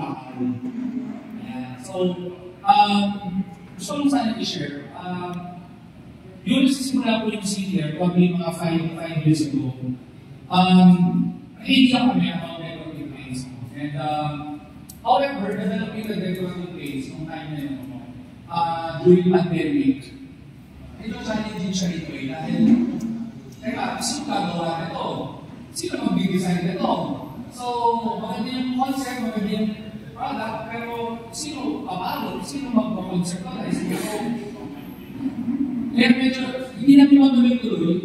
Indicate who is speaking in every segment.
Speaker 1: Macau. Ayan. So, gusto ko sana i-share. Yun, nasisimula po yung CDR, probably mga 5 years ago. Idea kami about decorative paints. And, however, developing the decorative paints nung time na yun, during pandemic, ito challenging siya ito eh. Dahil, teka, sino gagawa nito? Sino mag-design nito? So, maganda yung concept, maganda yung product, pero sino papalo? Sino mag-conceptualize? Kaya medyo, hindi namin matuloy-tuloy.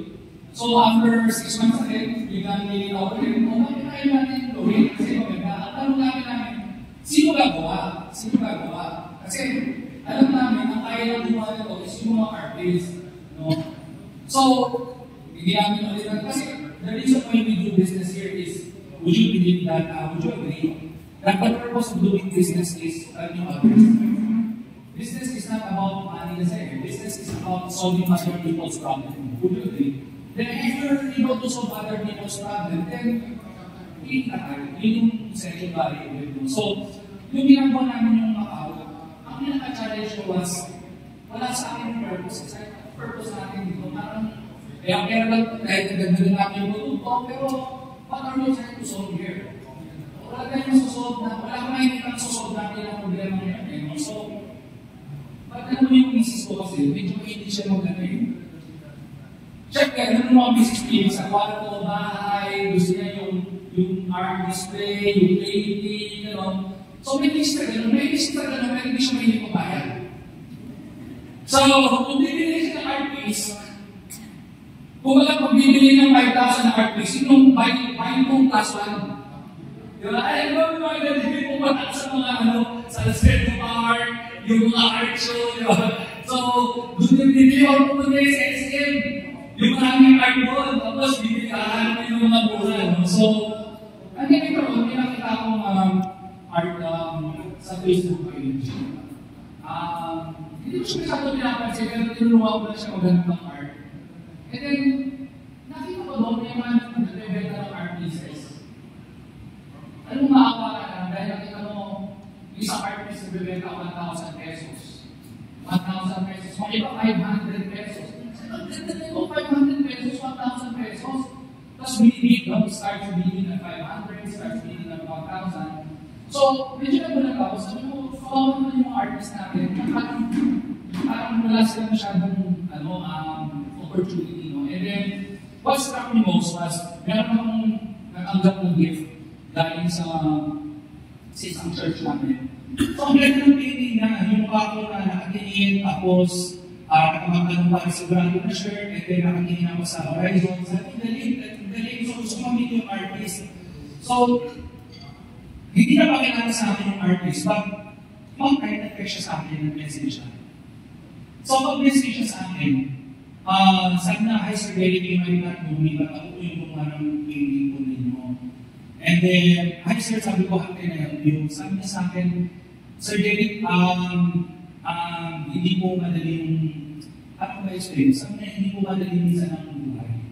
Speaker 1: So, after 6 months again, biglang nilinaw ulit, bakit tayo natin tuloy? Kasi maganda. Ang tanong namin, sino gagawa? Sino gagawa? Kasi, alam namin, ang kaya lang gumawa nito is yung mga artists. No? So, hindi namin ulit kasi the reason why we do business here is, would you believe that, would you agree, that the purpose of doing business is helping others? Business is not about money kasi. Business is about solving other people's problems. Would you agree? Then if you're able to solve other people's problems, then yun yung secondary value. So, yung ginagawa namin yung Macau, ang pinaka-challenge ko was, wala sa akin yung purpose. Kasi purpose natin dito, parang, kaya lang, kahit nagdagdagan namin yung produkto, pero what are we trying to solve here? Wala tayong susolve na, wala kang nakikita ang susolve natin ang problema niya. So, pag ano yung business ko kasi, medyo hindi siya mag-ano yun. Siyempre, ano mga business niya, sa kwarto, bahay, gusto niya yung art display, yung painting, gano'n. So, may lista gano'n, pero hindi siya mahilig mabayad. So, kung bibili siya ng art piece, kung pag bibili ng 5,000 na art piece, yung buying 2 plus 1. Diba? Ay, ano mga nalibig mo pa sa mga sa street art, yung mga art show, diba? So, doon yung bibili ako pumunta sa SM, yung maraming art doon, tapos bibili ka yung mga mura. So, ang ganito ko, pinakita akong art sa Facebook page. Hindi ko siya masyado pinapansin, pero tinulungan ko na siya maganda ng art. And then, nakita ko doon, may mga nagbebenta ng art pieces. Anong maawa ka na? Dahil nakita mo, isang art piece nagbebenta 1,000 pesos. 1,000 pesos. Mga iba 500 pesos. Ito 500 pesos, 1,000 pesos. Tapos binibig, no? Start bidding ng 500, start bidding ng 1,000. So, medyo nagulat ako. Sabi ko, follow naman yung artist natin. Parang wala sila masyadong opportunity. No? And then, what struck me most was, meron akong natanggap ng gift dahil sa isang church namin. So, ang ganda ng painting na, yung mukha ko na nakatingin, tapos nakamakang pa sa brando na shirt, and then nakatingin ako sa horizon. Sabi, galing. So, gusto ko meet yung artist. So, hindi na pakilala sa akin yung artist, but kahit nag-text siya sa akin, nag-message siya. So, pag-message siya sa akin, sabi na, hi Sir Derek, you might not know me, but ako po yung gumawa ng painting po ninyo. And then, hi Sir, sabi ko, how can I help you? Sabi niya sa akin, Sir Derek, hindi po madali yung, ano ba explain? Sabi niya, hindi po madali minsan ang buhay.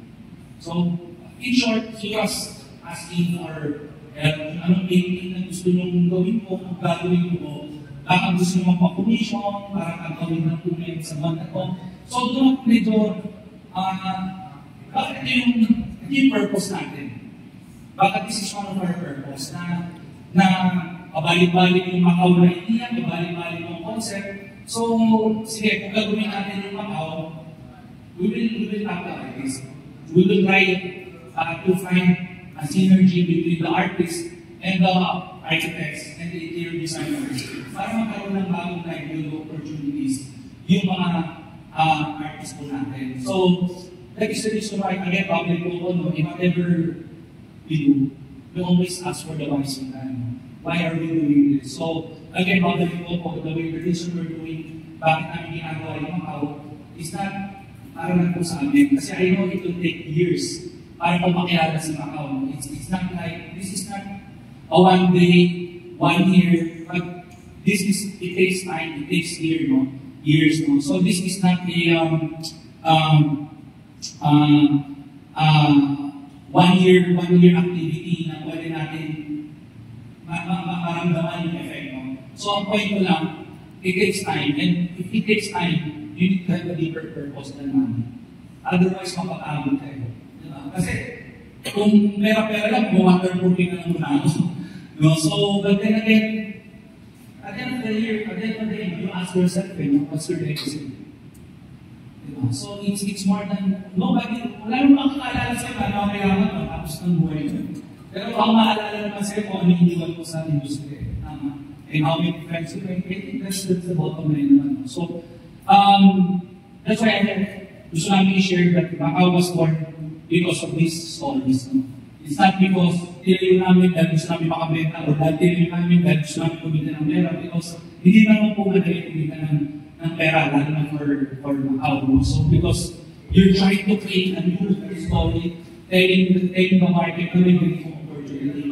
Speaker 1: So, in short, he was asking for anong painting na gusto niyong gawin ko, kung gagawin ko, baka gusto niyong magpa-commission, para gagawin ng tulad sa banda ko. So, doon nito, bakit ito yung purpose natin? Bakit this is one of our purpose na pabalik-balik yung Macau na idea, pabalik-balik yung concept. So, sige, kung gagawin natin yung Macau, we will talk about this. We will try to find a synergy between the artists and the architects and the interior designers para magkaroon ng bagong livelihood opportunities yung mga artists po natin. So, that is the reason why, again, public po, no, in whatever we do, we always ask for the wise man. Why are we doing this? So, again, public po, the reason we're doing, bakit namin ginagawa yung Macau, is not para lang po sa amin. Kasi I know it will take years para po makilala si Macau. It's not like, this is not a one day, 1 year, but it takes time, it takes years, no? So this is not a 1 year activity na pwede natin maramdaman yung effect mo. So, ang point ko lang, it takes time. And if it takes time, you need to have a deeper purpose than money. Otherwise, mapapagod kayo. Diba? Kasi, kung pera-pera lang, waterproofing na lang muna ako. No? So, but then again, at the end of the year, you ask yourself, what's your legacy? Diba? So, it's more than, nobody, wala nang makakaalala sa'yo, ano mayaman ka, tapos ng buhay mo. Pero ang maalala naman sa'yo kung ano yung iniwan ko sa industry. And how many friends you make, I think that's the bottom line naman. So, that's why gusto namin i-share that Macau was born because of these stories. It's not because tinayo namin dahil gusto namin makabenta o dahil tinayo namin dahil gusto namin kumita ng pera, because hindi naman po madali kumita ng pera lalo na for Macau. So because you're trying to create a new story, telling the market to make an opportunity.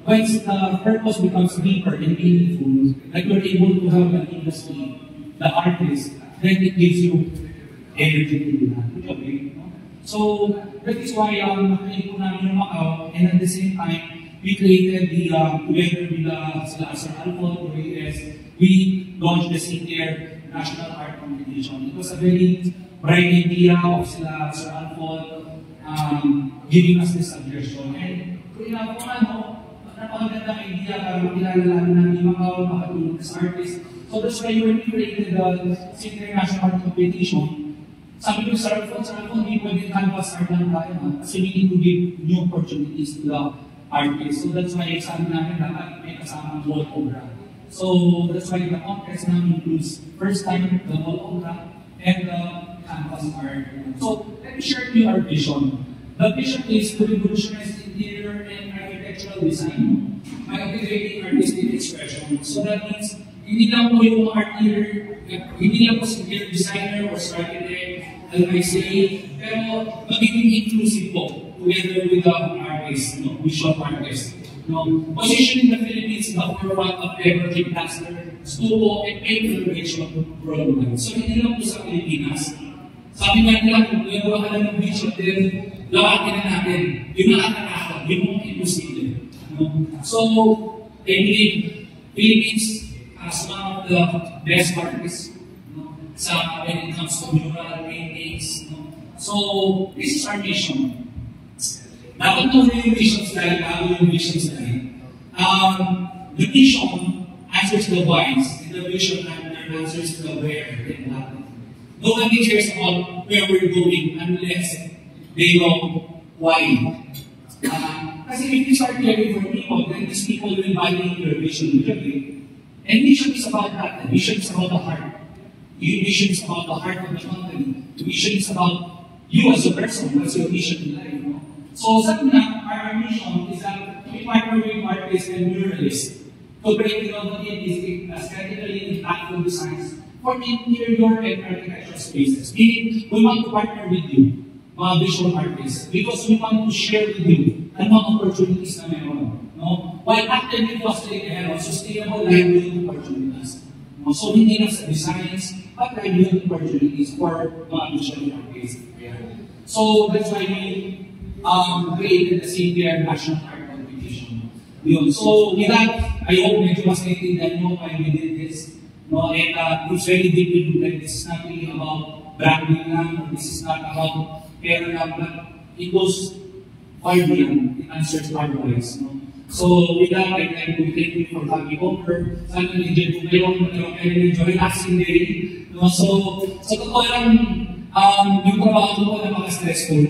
Speaker 1: But once the purpose becomes deeper and meaningful, like you're able to have an industry, the artist, then it gives you energy to do that. Okay? So, that is why nakaliit po namin yung Macau, and at the same time, we created together with Sir Alfon, we launched the Senior National Art Competition. It was a very bright idea of Sir Alfon giving us this suggestion. And kung napakagandang idea para makilala namin ng Macau, makatulong as artists. So that's why when we created the Senior National Art Competition, sabi ko sa Alfon, hindi pwede canvas art lang tayo, kasi we need to give new opportunities to the artists. So that's why sabi namin dapat may kasamang wall obra. So that's why the contest now includes first time the wall obra and the canvas art. So let me share with you our vision. The vision is to revolutionize interior and architectural design by integrating artistic expression. So that means hindi lang po yung artist, hindi lang po si interior designer or si architect, pero magiging inclusive po together with the artist, visual artist. Positioning the Philippines in the forefront of emerging cluster, stupo, and exploration program. So hindi lang po sa Pilipinas. Sabi nga nila, kung nagawa ka lang ng vision din, lawatin na natin. Yung nakakatakot, yung imposible. So, I believe Philippines as one of the best artists when it comes to mural paintings. So, this is our mission. Dapat po yung vision slide, bago yung vision slide. The vision answers the whys, and the vision answers the where and what. Nobody cares about where we're going unless they know why. Kasi if you start caring for people, then these people will value your vision. And vision is about that. Vision is about the heart. Vision is about the heart of the company. Vision is about you as a person. That's your vision in life. So, sabi na, our mission is that we partner with artists and muralists to create innovative, aesthetically impactful designs for interior and architectural spaces. Meaning, we want to partner with you, mga visual artists, because we want to share with you ang mga opportunities na meron. While actively fostering sustainable livelihood opportunities. So, hindi lang sa designs, but livelihood opportunities for mga visual artists. So, that's why we created the Senior National Art Competition. So, with that, I hope medyo mas naiintindihan nyo why we did this. And it's very deeply rooted. This is not really about branding lang, or this is not about pera lang, but it goes far beyond. It answers our voice. So, with that, I'd like to thank you for coming over. Sana nag-enjoy po kayo, nag-enjoy relaxing day. So, sa totoo lang, yung trabaho ko na maka-stressful.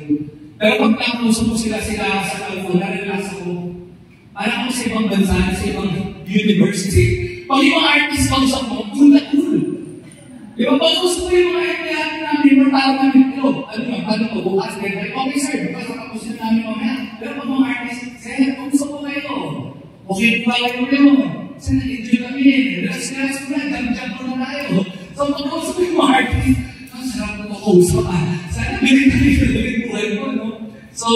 Speaker 1: Pero pag nakakusap ko sila sa Alfon, na-relax ako. Parang ako sa ibang bansa, sa ibang university. Pag yung mga artist kausap mo, cool na cool. Di ba, pag gusto ko yung mga artist namin, mortalo namin ito. Ano yung tanong ko, bukas, okay sir, bukas nakapusin namin mamaya. Pero pag mga artist, sir, kung gusto ko kayo, okay pa kayo. Sir, nag-enjoy kami, relax ko na, jump ko na tayo. So, pag gusto ko yung mga artist, ang sarap ko kausap sana binigay buhay mo, So,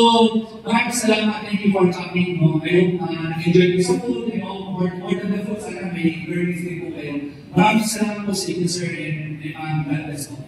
Speaker 1: maraming salamat. Thank you for coming. I hope nag-enjoy ko sa food. More than the food, sana may learnings din po kayo. Maraming salamat po sa inyo, sir, and God bless you.